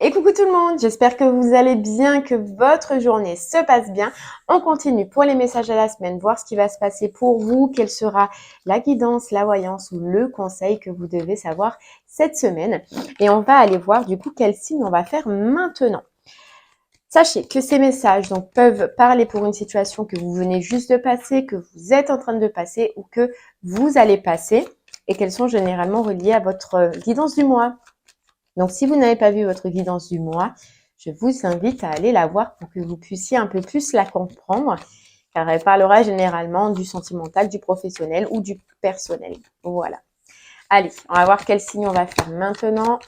Et coucou tout le monde, j'espère que vous allez bien, que votre journée se passe bien. On continue pour les messages de la semaine, voir ce qui va se passer pour vous, quelle sera la guidance, la voyance ou le conseil que vous devez savoir cette semaine. Et on va aller voir du coup quel signe on va faire maintenant. Sachez que ces messages donc, peuvent parler pour une situation que vous venez juste de passer, que vous êtes en train de passer ou que vous allez passer et qu'elles sont généralement reliées à votre guidance du mois. Donc, si vous n'avez pas vu votre guidance du mois, je vous invite à aller la voir pour que vous puissiez un peu plus la comprendre, car elle parlera généralement du sentimental, du professionnel ou du personnel. Voilà. Allez, on va voir quel signe on va faire maintenant.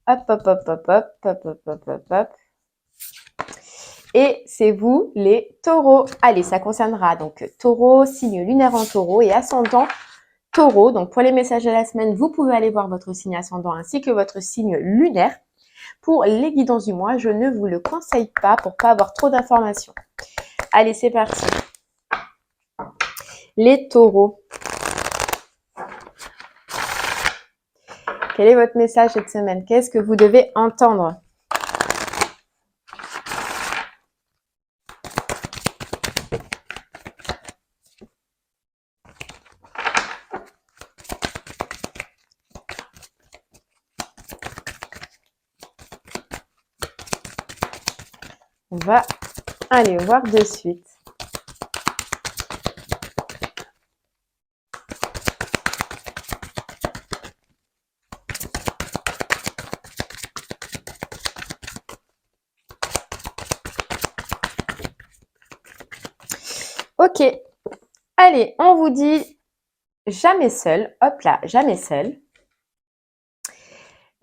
Hop, hop, hop, hop, hop, hop, hop, hop, hop, hop. Et c'est vous, les taureaux. Allez, ça concernera donc taureau, signe lunaire en taureau et ascendant Taureau. Donc, pour les messages de la semaine, vous pouvez aller voir votre signe ascendant ainsi que votre signe lunaire. Pour les guidances du mois, je ne vous le conseille pas pour pas avoir trop d'informations. Allez, c'est parti. Les taureaux. Quel est votre message cette semaine? Qu'est-ce que vous devez entendre? On va aller voir de suite. Ok. Allez, on vous dit jamais seul. Hop là, jamais seul.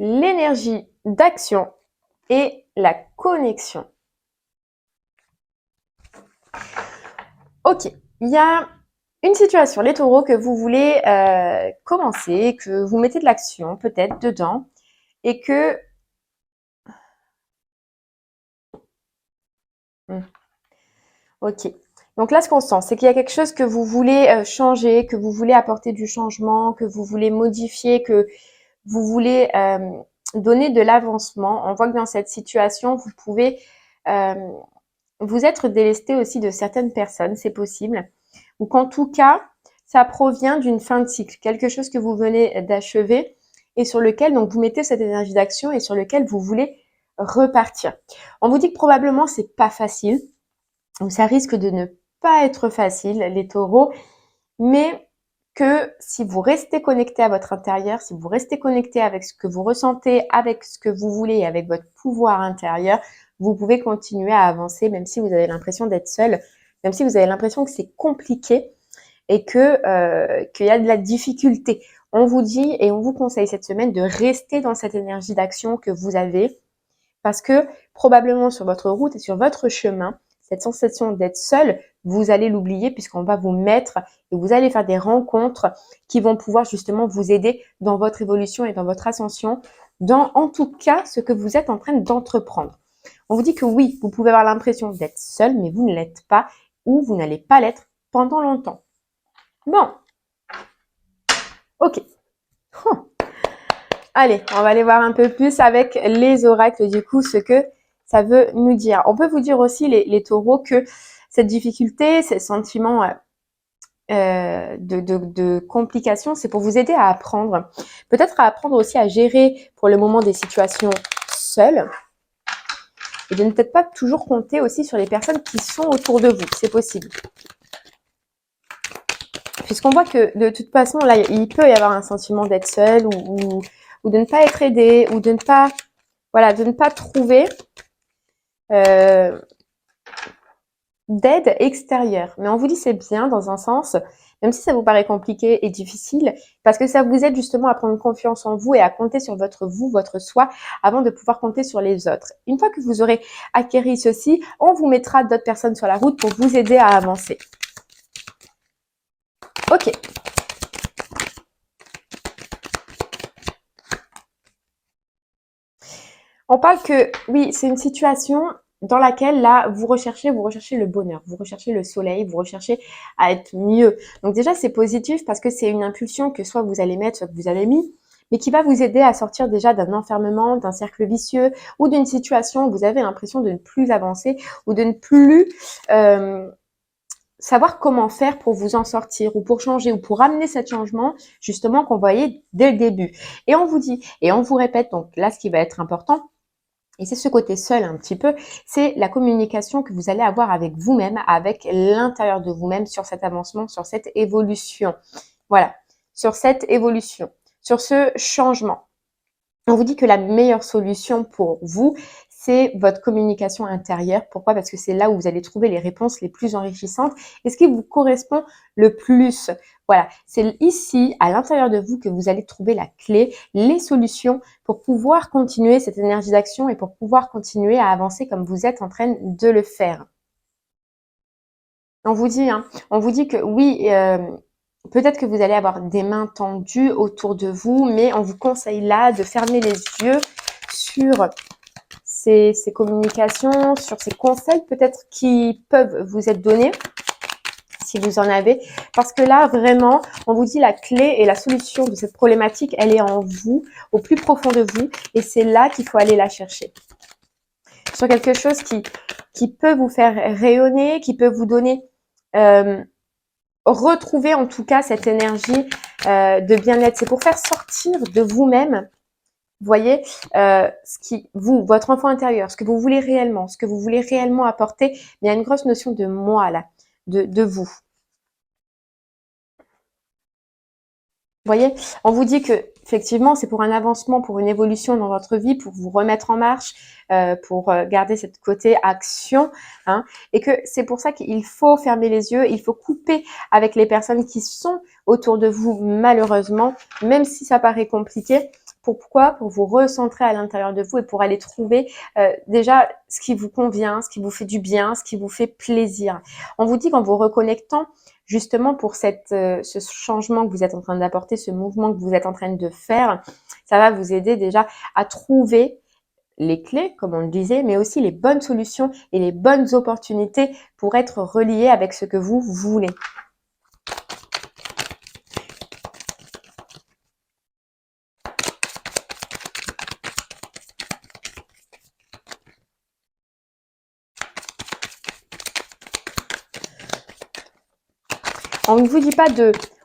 L'énergie d'action et la connexion. Ok, il y a une situation, les taureaux, que vous voulez commencer, que vous mettez de l'action peut-être dedans et que... Ok, donc là ce qu'on sent, c'est qu'il y a quelque chose que vous voulez changer, que vous voulez apporter du changement, que vous voulez modifier, que vous voulez donner de l'avancement. On voit que dans cette situation, vous pouvez vous être délesté aussi de certaines personnes, c'est possible. Ou qu'en tout cas, ça provient d'une fin de cycle, quelque chose que vous venez d'achever et sur lequel donc vous mettez cette énergie d'action et sur lequel vous voulez repartir. On vous dit que probablement c'est pas facile, donc ça risque de ne pas être facile, les taureaux, mais que si vous restez connecté à votre intérieur, si vous restez connecté avec ce que vous ressentez, avec ce que vous voulez, avec votre pouvoir intérieur, vous pouvez continuer à avancer, même si vous avez l'impression d'être seul, même si vous avez l'impression que c'est compliqué et que qu'il y a de la difficulté. On vous dit et on vous conseille cette semaine de rester dans cette énergie d'action que vous avez, parce que probablement sur votre route et sur votre chemin, cette sensation d'être seul, vous allez l'oublier puisqu'on va vous mettre et vous allez faire des rencontres qui vont pouvoir justement vous aider dans votre évolution et dans votre ascension, dans en tout cas ce que vous êtes en train d'entreprendre. On vous dit que oui, vous pouvez avoir l'impression d'être seul, mais vous ne l'êtes pas ou vous n'allez pas l'être pendant longtemps. Bon, ok. Allez, on va aller voir un peu plus avec les oracles, du coup, ce que ça veut nous dire. On peut vous dire aussi, les taureaux, que cette difficulté, ces sentiments de complications, c'est pour vous aider à apprendre. Peut-être à apprendre aussi à gérer pour le moment des situations seules. Et de ne peut-être pas toujours compter aussi sur les personnes qui sont autour de vous. C'est possible. Puisqu'on voit que de toute façon, là, il peut y avoir un sentiment d'être seul ou de ne pas être aidé ou de ne pas, voilà, de ne pas trouver d'aide extérieure. Mais on vous dit c'est bien dans un sens, même si ça vous paraît compliqué et difficile, parce que ça vous aide justement à prendre confiance en vous et à compter sur votre vous, votre soi, avant de pouvoir compter sur les autres. Une fois que vous aurez acquéri ceci, on vous mettra d'autres personnes sur la route pour vous aider à avancer. Ok. On parle que, oui, c'est une situation dans laquelle, là, vous recherchez le bonheur, vous recherchez le soleil, vous recherchez à être mieux. Donc déjà, c'est positif parce que c'est une impulsion que soit vous allez mettre, soit que vous avez mis, mais qui va vous aider à sortir déjà d'un enfermement, d'un cercle vicieux ou d'une situation où vous avez l'impression de ne plus avancer ou de ne plus savoir comment faire pour vous en sortir ou pour changer ou pour amener cet changement justement qu'on voyait dès le début. Et on vous dit, et on vous répète, donc là ce qui va être important, et c'est ce côté seul un petit peu, c'est la communication que vous allez avoir avec vous-même, avec l'intérieur de vous-même sur cet avancement, sur cette évolution. Voilà, sur cette évolution, sur ce changement. On vous dit que la meilleure solution pour vous, c'est votre communication intérieure. Pourquoi? Parce que c'est là où vous allez trouver les réponses les plus enrichissantes et ce qui vous correspond le plus. Voilà, c'est ici, à l'intérieur de vous, que vous allez trouver la clé, les solutions pour pouvoir continuer cette énergie d'action et pour pouvoir continuer à avancer comme vous êtes en train de le faire. On vous dit que oui, peut-être que vous allez avoir des mains tendues autour de vous, mais on vous conseille là de fermer les yeux sur ces communications, sur ces conseils peut-être qui peuvent vous être donnés, si vous en avez. Parce que là, vraiment, on vous dit la clé et la solution de cette problématique, elle est en vous, au plus profond de vous, et c'est là qu'il faut aller la chercher. Sur quelque chose qui peut vous faire rayonner, qui peut vous donner... retrouver en tout cas cette énergie de bien-être. C'est pour faire sortir de vous-même, vous voyez, votre enfant intérieur, ce que vous voulez réellement apporter. Il y a une grosse notion de moi là, de vous. Vous voyez, on vous dit que effectivement, c'est pour un avancement, pour une évolution dans votre vie, pour vous remettre en marche, pour garder cette côté action, hein, et que c'est pour ça qu'il faut fermer les yeux, il faut couper avec les personnes qui sont autour de vous, malheureusement, même si ça paraît compliqué. Pourquoi? Pour vous recentrer à l'intérieur de vous et pour aller trouver déjà ce qui vous convient, ce qui vous fait du bien, ce qui vous fait plaisir. On vous dit qu'en vous reconnectant justement pour ce changement que vous êtes en train d'apporter, ce mouvement que vous êtes en train de faire, ça va vous aider déjà à trouver les clés, comme on le disait, mais aussi les bonnes solutions et les bonnes opportunités pour être relié avec ce que vous voulez. On ne vous dit pas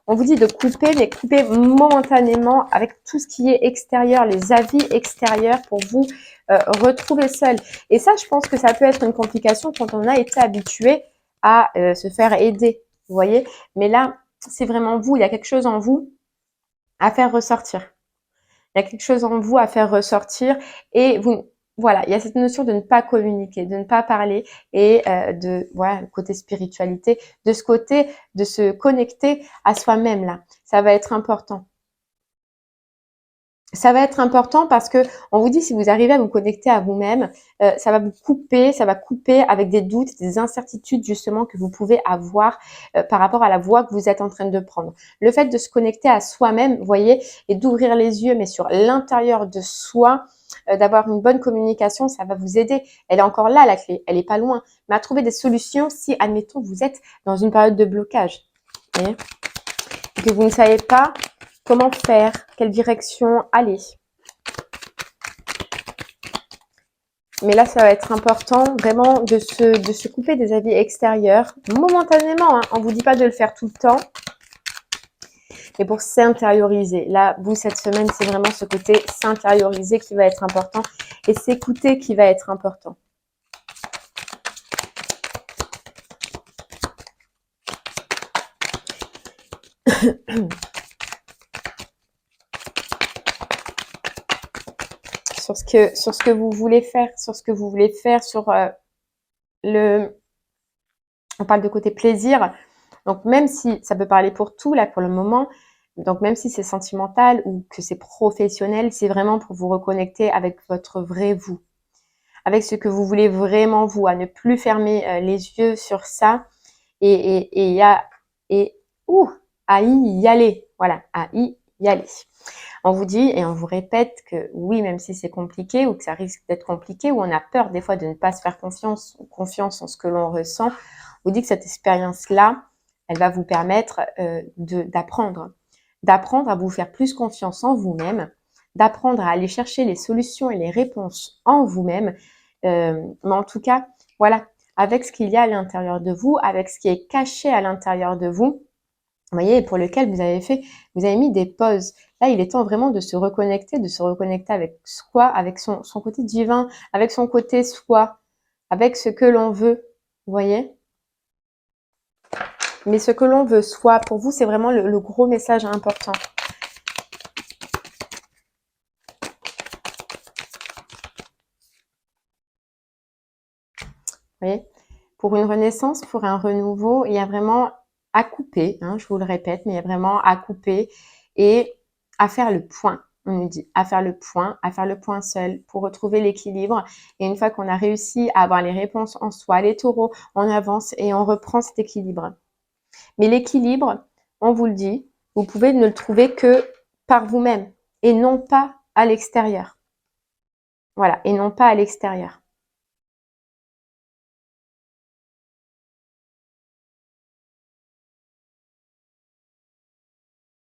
on vous dit de couper, mais couper momentanément avec tout ce qui est extérieur, les avis extérieurs pour vous retrouver seul. Et ça, je pense que ça peut être une complication quand on a été habitué à se faire aider, vous voyez. Mais là, c'est vraiment vous, il y a quelque chose en vous à faire ressortir. Il y a quelque chose en vous à faire ressortir et voilà, il y a cette notion de ne pas communiquer, de ne pas parler et voilà, le côté spiritualité, de ce côté de se connecter à soi-même là. Ça va être important. Ça va être important parce que on vous dit si vous arrivez à vous connecter à vous-même, ça va couper avec des doutes, des incertitudes justement que vous pouvez avoir par rapport à la voie que vous êtes en train de prendre. Le fait de se connecter à soi-même, vous voyez, et d'ouvrir les yeux, mais sur l'intérieur de soi, d'avoir une bonne communication, ça va vous aider. Elle est encore là la clé, elle est pas loin, mais à trouver des solutions si, admettons, vous êtes dans une période de blocage, vous voyez, et que vous ne savez pas comment faire, quelle direction aller. Mais là, ça va être important vraiment de se couper des avis extérieurs, momentanément. Hein. On ne vous dit pas de le faire tout le temps, mais pour s'intérioriser. Là, vous, cette semaine, c'est vraiment ce côté s'intérioriser qui va être important et s'écouter qui va être important. sur ce que vous voulez faire, sur on parle de côté plaisir. Donc même si ça peut parler pour tout là pour le moment, donc même si c'est sentimental ou que c'est professionnel, c'est vraiment pour vous reconnecter avec votre vrai vous, avec ce que vous voulez vraiment vous, à ne plus fermer les yeux sur ça et à y aller, voilà, à y aller. On vous dit et on vous répète que oui, même si c'est compliqué ou que ça risque d'être compliqué ou on a peur des fois de ne pas se faire confiance en ce que l'on ressent, on vous dit que cette expérience-là, elle va vous permettre d'apprendre à vous faire plus confiance en vous-même d'apprendre à aller chercher les solutions et les réponses en vous-même. Mais en tout cas, voilà, avec ce qu'il y a à l'intérieur de vous, avec ce qui est caché à l'intérieur de vous, vous voyez, pour lequel vous avez mis des pauses. Là, il est temps vraiment de se reconnecter avec soi, avec son côté divin, avec son côté soi, avec ce que l'on veut, vous voyez. Mais ce que l'on veut soi, pour vous, c'est vraiment le gros message important. Vous voyez, pour une renaissance, pour un renouveau, il y a vraiment à couper, hein, je vous le répète, mais il y a vraiment à couper et à faire le point. On nous dit à faire le point seul pour retrouver l'équilibre. Et une fois qu'on a réussi à avoir les réponses en soi, les taureaux, on avance et on reprend cet équilibre. Mais l'équilibre, on vous le dit, vous pouvez ne le trouver que par vous-même et non pas à l'extérieur. Voilà, et non pas à l'extérieur.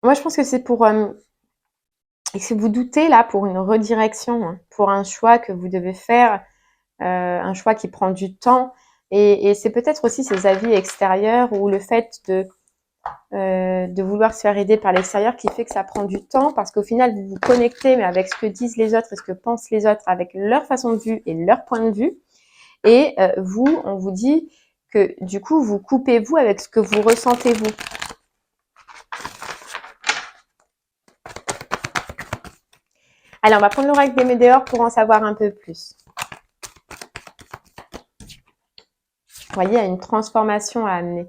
Moi, je pense que c'est pour... et si vous doutez là pour une redirection, hein, pour un choix que vous devez faire, un choix qui prend du temps, et c'est peut-être aussi ces avis extérieurs ou le fait de vouloir se faire aider par l'extérieur qui fait que ça prend du temps parce qu'au final vous vous connectez mais avec ce que disent les autres et ce que pensent les autres, avec leur façon de vue et leur point de vue, et vous, on vous dit que du coup vous coupez vous avec ce que vous ressentez vous. Allez, on va prendre l'oracle des météores pour en savoir un peu plus. Vous voyez, il y a une transformation à amener.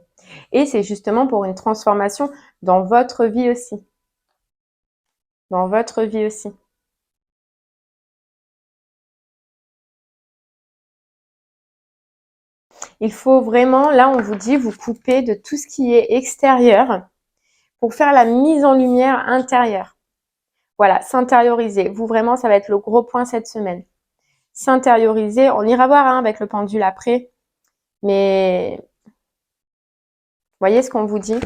Et c'est justement pour une transformation dans votre vie aussi. Dans votre vie aussi. Il faut vraiment, là on vous dit, vous couper de tout ce qui est extérieur pour faire la mise en lumière intérieure. Voilà, s'intérioriser. Vous vraiment, ça va être le gros point cette semaine. S'intérioriser, on ira voir hein, avec le pendule après, mais voyez ce qu'on vous dit.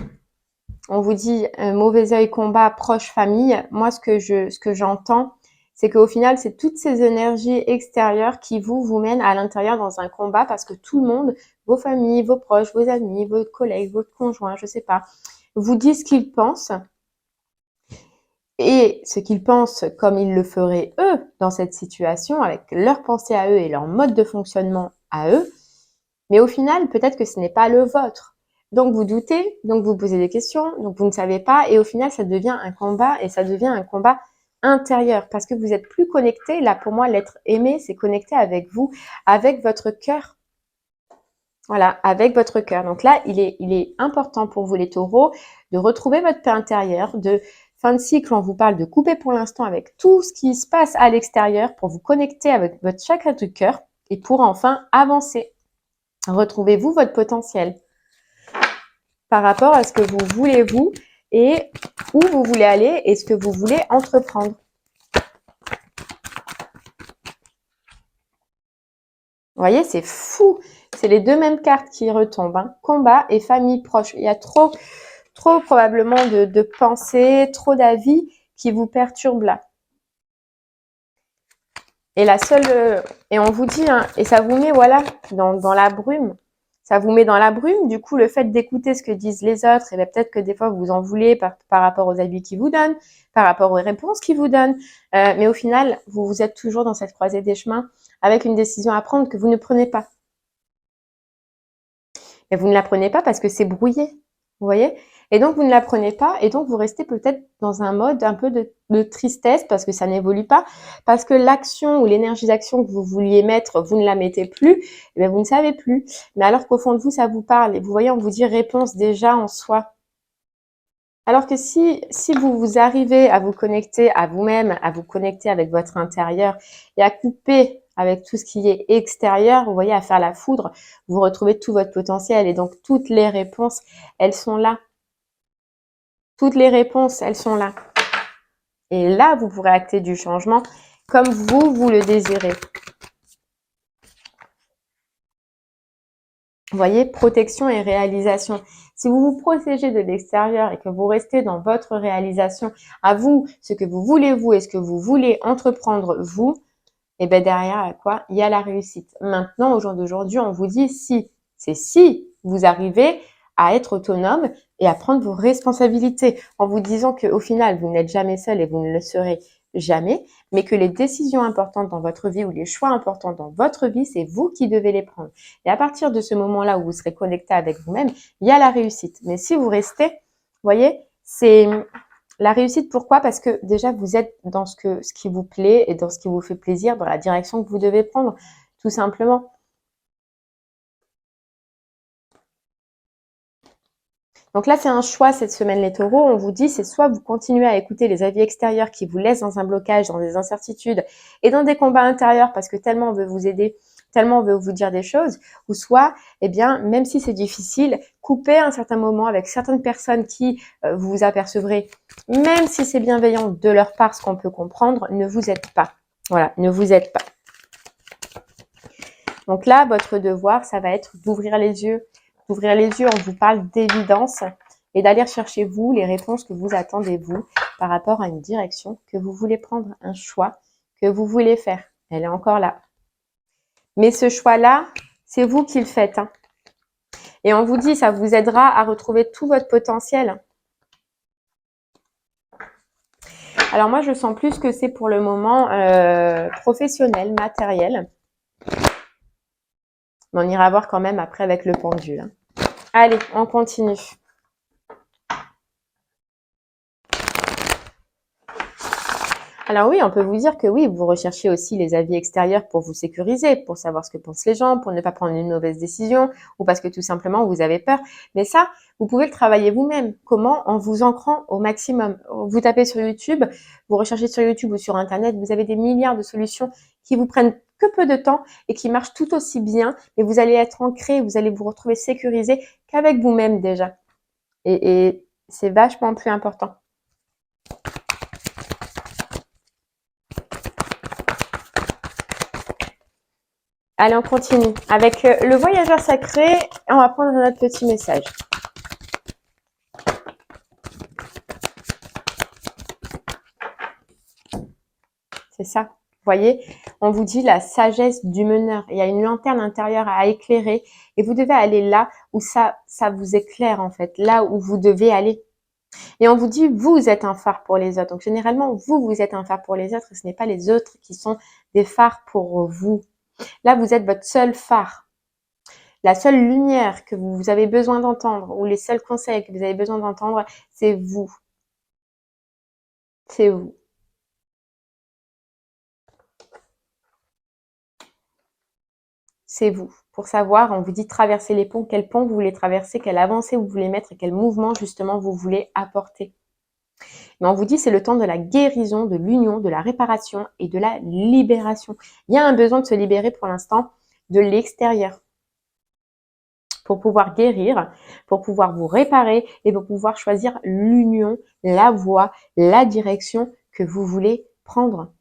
On vous dit mauvais œil, combat, proche, famille. Moi, ce que j'entends, c'est qu'au final, c'est toutes ces énergies extérieures qui vous mènent à l'intérieur dans un combat parce que tout le monde, vos familles, vos proches, vos amis, vos collègues, votre conjoint, je sais pas, vous disent ce qu'ils pensent. Et ce qu'ils pensent comme ils le feraient eux dans cette situation, avec leurs pensées à eux et leur mode de fonctionnement à eux. Mais au final, peut-être que ce n'est pas le vôtre. Donc vous doutez, donc vous posez des questions, donc vous ne savez pas, et au final, ça devient un combat, et ça devient un combat intérieur, parce que vous êtes plus connecté. Là, pour moi, l'être aimé, c'est connecté avec vous, avec votre cœur. Voilà, avec votre cœur. Donc là, il est important pour vous, les taureaux, de retrouver votre paix intérieure, de fin de cycle, on vous parle de couper pour l'instant avec tout ce qui se passe à l'extérieur pour vous connecter avec votre chakra du cœur et pour enfin avancer. Retrouvez-vous votre potentiel par rapport à ce que vous voulez vous et où vous voulez aller et ce que vous voulez entreprendre. Vous voyez, c'est fou. C'est les deux mêmes cartes qui retombent. Hein. Combat et famille proche. Il y a trop probablement de pensées, trop d'avis qui vous perturbent là. Et la seule, et on vous dit, hein, et ça vous met voilà dans la brume. Ça vous met dans la brume. Du coup, le fait d'écouter ce que disent les autres, et bien peut-être que des fois vous en voulez par rapport aux avis qu'ils vous donnent, par rapport aux réponses qu'ils vous donnent. Mais au final, vous êtes toujours dans cette croisée des chemins avec une décision à prendre que vous ne prenez pas. Et vous ne la prenez pas parce que c'est brouillé. Vous voyez? Et donc, vous ne la prenez pas et donc vous restez peut-être dans un mode un peu de tristesse parce que ça n'évolue pas, parce que l'action ou l'énergie d'action que vous vouliez mettre, vous ne la mettez plus, et bien vous ne savez plus. Mais alors qu'au fond de vous, ça vous parle et vous voyez, on vous dit réponse déjà en soi. Alors que si vous arrivez à vous connecter à vous-même, à vous connecter avec votre intérieur et à couper avec tout ce qui est extérieur, vous voyez, à faire la foudre, vous retrouvez tout votre potentiel et donc toutes les réponses, elles sont là. Toutes les réponses, elles sont là. Et là, vous pourrez acter du changement comme vous le désirez. Vous voyez, protection et réalisation. Si vous vous protégez de l'extérieur et que vous restez dans votre réalisation, à vous, ce que vous voulez vous et ce que vous voulez entreprendre vous, et bien derrière, quoi? Il y a la réussite. Maintenant, au jour d'aujourd'hui, on vous dit si. C'est si vous arrivez à être autonome et à prendre vos responsabilités en vous disant qu'au final, vous n'êtes jamais seul et vous ne le serez jamais, mais que les décisions importantes dans votre vie ou les choix importants dans votre vie, c'est vous qui devez les prendre. Et à partir de ce moment-là où vous serez connecté avec vous-même, il y a la réussite. Mais si vous restez, vous voyez, c'est la réussite. Pourquoi? Parce que déjà, vous êtes dans ce qui vous plaît et dans ce qui vous fait plaisir, dans la direction que vous devez prendre, tout simplement. Donc là, c'est un choix cette semaine, les taureaux. On vous dit, c'est soit vous continuez à écouter les avis extérieurs qui vous laissent dans un blocage, dans des incertitudes et dans des combats intérieurs parce que tellement on veut vous aider, tellement on veut vous dire des choses, ou soit, eh bien, même si c'est difficile, coupez à un certain moment avec certaines personnes qui vous vous apercevrez, même si c'est bienveillant de leur part, ce qu'on peut comprendre, ne vous aidez pas. Voilà, ne vous aidez pas. Donc là, votre devoir, ça va être d'ouvrir les yeux. D'ouvrir les yeux, on vous parle d'évidence et d'aller chercher vous les réponses que vous attendez vous par rapport à une direction que vous voulez prendre, un choix que vous voulez faire. Elle est encore là. Mais ce choix-là, c'est vous qui le faites. Hein. Et on vous dit, ça vous aidera à retrouver tout votre potentiel. Alors moi, je sens plus que c'est pour le moment professionnel, matériel. Mais on ira voir quand même après avec le pendule. Hein. Allez, on continue. Alors oui, on peut vous dire que oui, vous recherchez aussi les avis extérieurs pour vous sécuriser, pour savoir ce que pensent les gens, pour ne pas prendre une mauvaise décision ou parce que tout simplement vous avez peur. Mais ça, vous pouvez le travailler vous-même. Comment? En vous ancrant au maximum. Vous tapez sur YouTube, vous recherchez sur YouTube ou sur Internet, vous avez des milliards de solutions qui vous prennent que peu de temps et qui marchent tout aussi bien, mais vous allez être ancré, vous allez vous retrouver sécurisé qu'avec vous-même déjà. Et c'est vachement plus important. Allez, on continue. Avec le voyageur sacré, on va prendre notre petit message. C'est ça. Vous voyez, on vous dit la sagesse du meneur. Il y a une lanterne intérieure à éclairer et vous devez aller là où ça vous éclaire en fait, là où vous devez aller. Et on vous dit, vous êtes un phare pour les autres. Donc généralement, vous êtes un phare pour les autres et ce n'est pas les autres qui sont des phares pour vous. Là, vous êtes votre seul phare. La seule lumière que vous avez besoin d'entendre ou les seuls conseils que vous avez besoin d'entendre, c'est vous. C'est vous. C'est vous. Pour savoir, on vous dit traverser les ponts, quel pont vous voulez traverser, quelle avancée vous voulez mettre et quel mouvement justement vous voulez apporter. Mais on vous dit c'est le temps de la guérison, de l'union, de la réparation et de la libération. Il y a un besoin de se libérer pour l'instant de l'extérieur pour pouvoir guérir, pour pouvoir vous réparer et pour pouvoir choisir l'union, la voie, la direction que vous voulez prendre.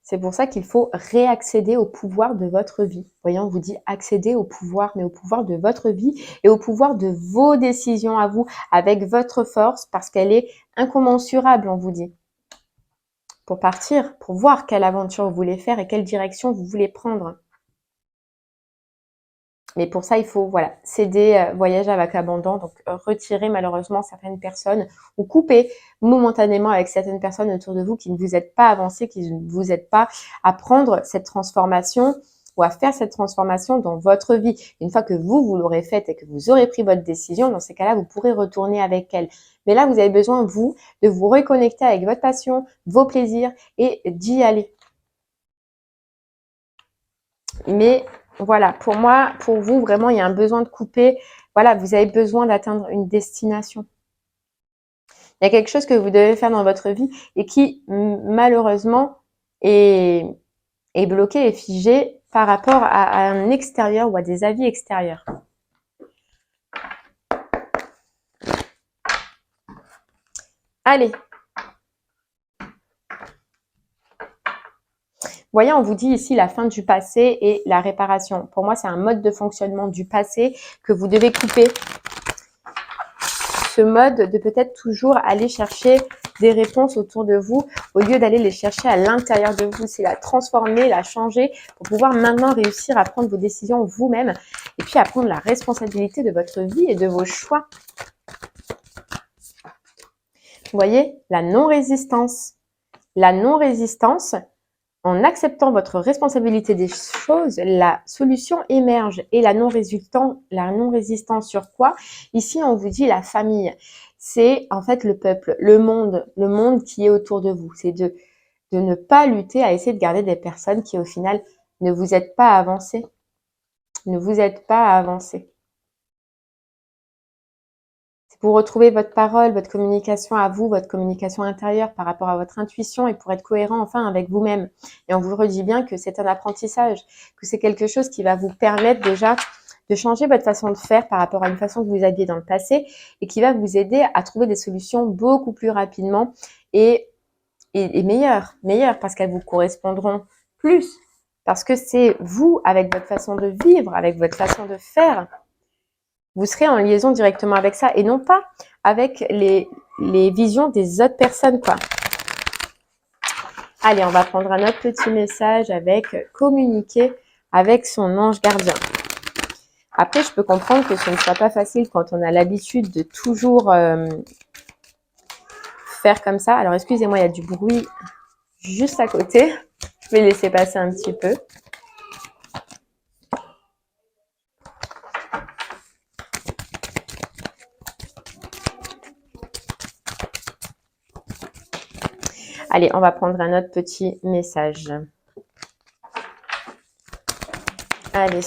C'est pour ça qu'il faut réaccéder au pouvoir de votre vie. Voyons, on vous dit accéder au pouvoir, mais au pouvoir de votre vie et au pouvoir de vos décisions à vous, avec votre force, parce qu'elle est incommensurable, on vous dit. Pour partir, pour voir quelle aventure vous voulez faire et quelle direction vous voulez prendre. Mais pour ça, il faut céder, voyager avec abandon, donc retirer malheureusement certaines personnes ou couper momentanément avec certaines personnes autour de vous qui ne vous aident pas à avancer, qui ne vous aident pas à prendre cette transformation ou à faire cette transformation dans votre vie. Une fois que vous l'aurez faite et que vous aurez pris votre décision, dans ces cas-là, vous pourrez retourner avec elle. Mais là, vous avez besoin, vous, de vous reconnecter avec votre passion, vos plaisirs et d'y aller. Mais voilà, pour moi, pour vous, vraiment, il y a un besoin de couper. Voilà, vous avez besoin d'atteindre une destination. Il y a quelque chose que vous devez faire dans votre vie et qui, malheureusement, est bloqué et figé par rapport à un extérieur ou à des avis extérieurs. Allez. voyez, on vous dit ici la fin du passé et la réparation. Pour moi, c'est un mode de fonctionnement du passé que vous devez couper. Ce mode de peut-être toujours aller chercher des réponses autour de vous au lieu d'aller les chercher à l'intérieur de vous. C'est la transformer, la changer pour pouvoir maintenant réussir à prendre vos décisions vous-même et puis à prendre la responsabilité de votre vie et de vos choix. Vous voyez, la non-résistance. La non-résistance, en acceptant votre responsabilité des choses, la solution émerge. Et la non-résistance sur quoi? Ici, on vous dit la famille. C'est en fait le peuple, le monde qui est autour de vous. C'est de ne pas lutter à essayer de garder des personnes qui, au final, ne vous aident pas à avancer. Ne vous aident pas à avancer. Pour retrouver votre parole, votre communication à vous, votre communication intérieure par rapport à votre intuition et pour être cohérent enfin avec vous-même. Et on vous redit bien que c'est un apprentissage, que c'est quelque chose qui va vous permettre déjà de changer votre façon de faire par rapport à une façon que vous aviez dans le passé et qui va vous aider à trouver des solutions beaucoup plus rapidement et meilleures parce qu'elles vous correspondront plus. Parce que c'est vous, avec votre façon de vivre, avec votre façon de faire, vous serez en liaison directement avec ça et non pas avec les visions des autres personnes, quoi. Allez, on va prendre un autre petit message avec communiquer avec son ange gardien. Après, je peux comprendre que ce ne soit pas facile quand on a l'habitude de toujours faire comme ça. Alors, excusez-moi, il y a du bruit juste à côté. Je vais laisser passer un petit peu. Allez, on va prendre un autre petit message. Allez.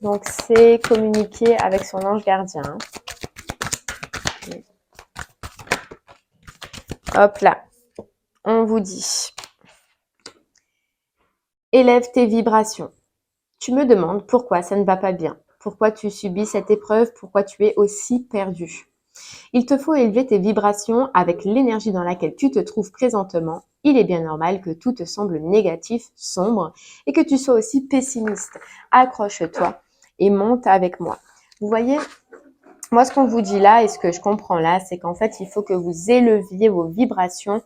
Donc, c'est communiquer avec son ange gardien. Hop là, on vous dit. Élève tes vibrations. Tu me demandes pourquoi ça ne va pas bien, pourquoi tu subis cette épreuve, pourquoi tu es aussi perdu. Il te faut élever tes vibrations avec l'énergie dans laquelle tu te trouves présentement. Il est bien normal que tout te semble négatif, sombre et que tu sois aussi pessimiste. Accroche-toi et monte avec moi. Vous voyez, moi ce qu'on vous dit là et ce que je comprends là, c'est qu'en fait il faut que vous éleviez vos vibrations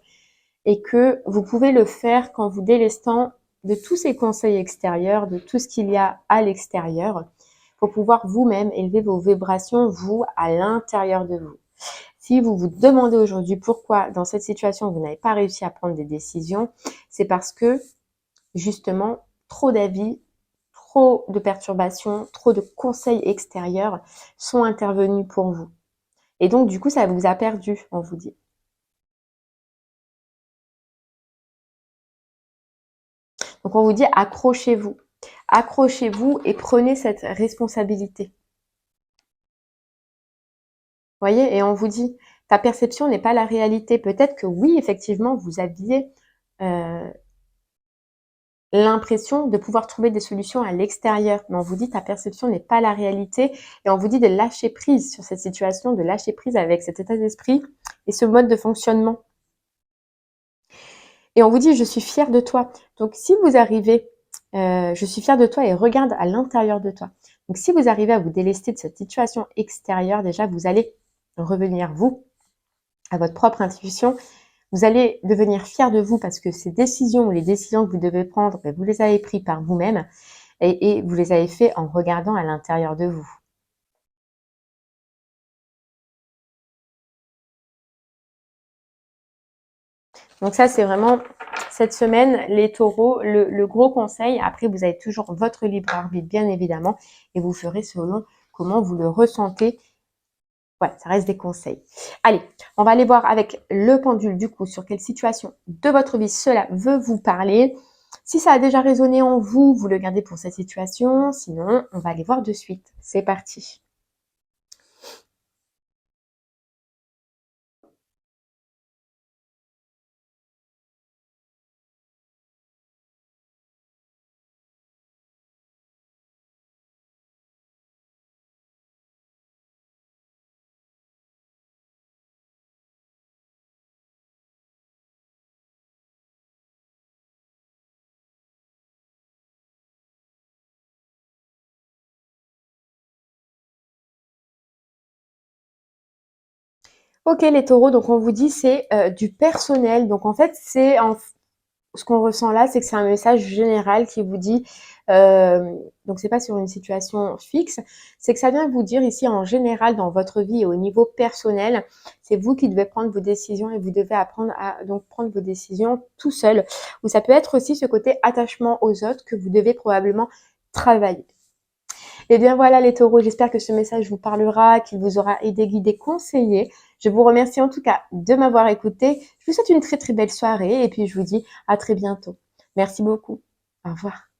et que vous pouvez le faire qu'en vous délestant de tous ces conseils extérieurs, de tout ce qu'il y a à l'extérieur, pour pouvoir vous-même élever vos vibrations, vous, à l'intérieur de vous. Si vous vous demandez aujourd'hui pourquoi dans cette situation vous n'avez pas réussi à prendre des décisions, c'est parce que justement trop d'avis, trop de perturbations, trop de conseils extérieurs sont intervenus pour vous. Et donc du coup ça vous a perdu, on vous dit. Donc on vous dit accrochez-vous. Accrochez-vous et prenez cette responsabilité. Vous voyez, et on vous dit, ta perception n'est pas la réalité. Peut-être que oui, effectivement, vous aviez l'impression de pouvoir trouver des solutions à l'extérieur. Mais on vous dit, ta perception n'est pas la réalité. Et on vous dit de lâcher prise sur cette situation, de lâcher prise avec cet état d'esprit et ce mode de fonctionnement. Et on vous dit, je suis fière de toi. Donc, si vous arrivez, je suis fière de toi et regarde à l'intérieur de toi. Donc, si vous arrivez à vous délester de cette situation extérieure, déjà, vous allez revenir, vous, à votre propre intuition. Vous allez devenir fier de vous parce que ces décisions, les décisions que vous devez prendre, vous les avez prises par vous-même et vous les avez fait en regardant à l'intérieur de vous. Donc ça, c'est vraiment cette semaine, les taureaux, le gros conseil. Après, vous avez toujours votre libre arbitre, bien évidemment, et vous ferez selon comment vous le ressentez. Voilà, ça reste des conseils. Allez, on va aller voir avec le pendule, du coup, sur quelle situation de votre vie cela veut vous parler. Si ça a déjà résonné en vous, vous le gardez pour cette situation. Sinon, on va aller voir de suite. C'est parti. Ok les taureaux, donc on vous dit c'est du personnel. Donc en fait, ce qu'on ressent là, c'est que c'est un message général qui vous dit, donc c'est pas sur une situation fixe, c'est que ça vient vous dire ici en général dans votre vie et au niveau personnel, c'est vous qui devez prendre vos décisions et vous devez apprendre à donc prendre vos décisions tout seul. Ou ça peut être aussi ce côté attachement aux autres que vous devez probablement travailler. Et bien voilà les taureaux, j'espère que ce message vous parlera, qu'il vous aura aidé, guidé, conseillé. Je vous remercie en tout cas de m'avoir écouté. Je vous souhaite une très très belle soirée et puis je vous dis à très bientôt. Merci beaucoup. Au revoir.